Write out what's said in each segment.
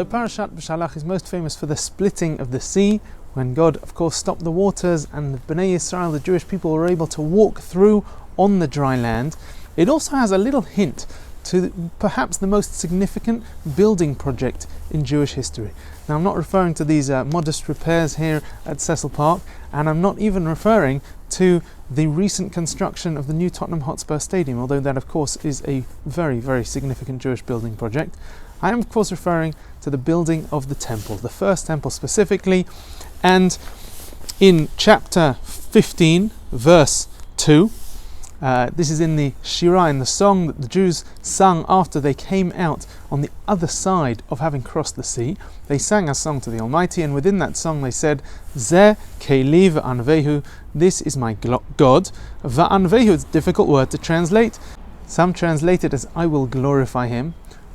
Although Parashat Beshalach is most famous for the splitting of the sea, when God, of course, stopped the waters and the Bnei Yisrael, the Jewish people, were able to walk through on the dry land, it also has a little hint to perhaps the most significant building project in Jewish history. Now, I'm not referring to these modest repairs here at Cecil Park, and I'm not even referring to the recent construction of the new Tottenham Hotspur Stadium, although that, of course, is a very, very significant Jewish building project. I am, of course, referring to the building of the temple, the first temple specifically, and in chapter 15, verse 2, this is in the Shirah, in the song that the Jews sung after they came out on the other side of having crossed the sea. They sang a song to the Almighty, and within that song they said, Zeh Keli v'anvehu, this is my God. V'anvehu, it's a difficult word to translate. Some translate it as I will glorify him.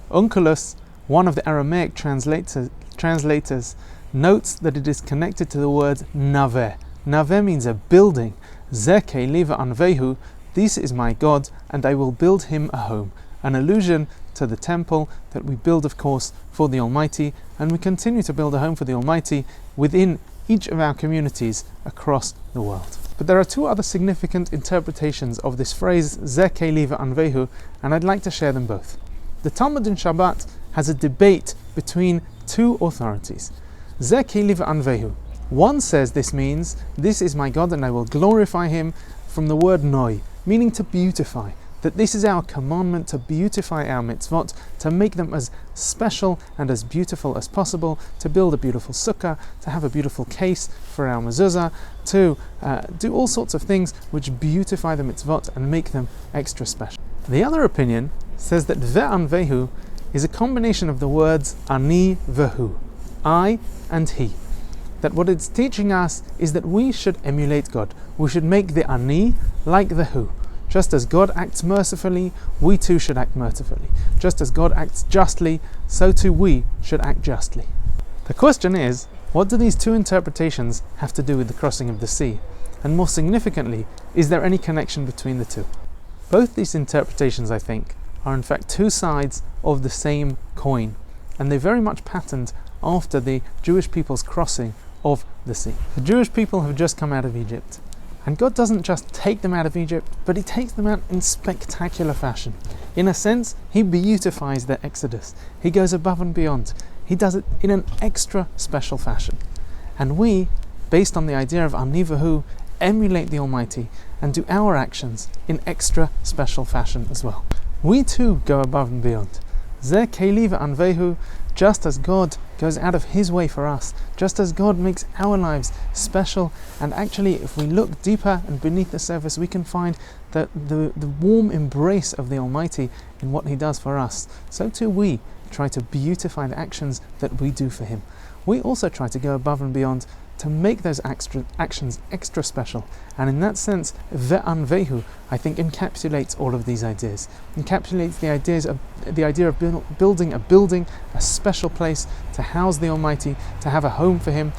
Onkelos, one of the Aramaic translators, notes that it is connected to the word Naveh. Naveh means a building. Zeh Keli v'anvehu, this is my God, and I will build him a home. An allusion to the temple that we build, of course, for the Almighty, and we continue to build a home for the Almighty within each of our communities across the world. But there are two other significant interpretations of this phrase, Zeh Keli v'anvehu, and I'd like to share them both. The Talmud in Shabbat has a debate between two authorities. Zeh Keli v'anvehu. One says this means, this is my God and I will glorify him, from the word noi, meaning to beautify, that this is our commandment to beautify our mitzvot, to make them as special and as beautiful as possible, to build a beautiful sukkah, to have a beautiful case for our mezuzah, to do all sorts of things which beautify the mitzvot and make them extra special. The other opinion says that ve'anvehu is a combination of the words ani vehu, I and he. That what it's teaching us is that we should emulate God. We should make the ani like the hu. Just as God acts mercifully, we too should act mercifully. Just as God acts justly, so too we should act justly. The question is, what do these two interpretations have to do with the crossing of the sea? And more significantly, is there any connection between the two? Both these interpretations, I think, are in fact two sides of the same coin, and they're very much patterned after the Jewish people's crossing of the sea. The Jewish people have just come out of Egypt, and God doesn't just take them out of Egypt, but he takes them out in spectacular fashion. In a sense, he beautifies their exodus. He goes above and beyond. He does it in an extra special fashion. And we, based on the idea of ani vehu, emulate the Almighty and do our actions in extra special fashion as well. We too go above and beyond. Zeh Keli v'anvehu, just as God goes out of his way for us, just as God makes our lives special, and actually if we look deeper and beneath the surface we can find the warm embrace of the Almighty in what he does for us, so too we try to beautify the actions that we do for him. We also try to go above and beyond to make those actions extra special, and in that sense, ve'anvehu, I think, encapsulates all of these ideas. Encapsulates the idea of building a building, a special place to house the Almighty, to have a home for him.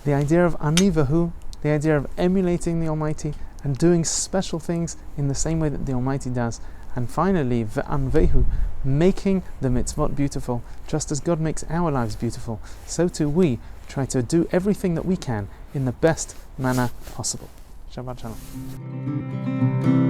The idea of ani vehu, the idea of emulating the Almighty and doing special things in the same way that the Almighty does. And finally, ve'anvehu, making the mitzvot beautiful, just as God makes our lives beautiful, so too we try to do everything that we can in the best manner possible. Shabbat Shalom.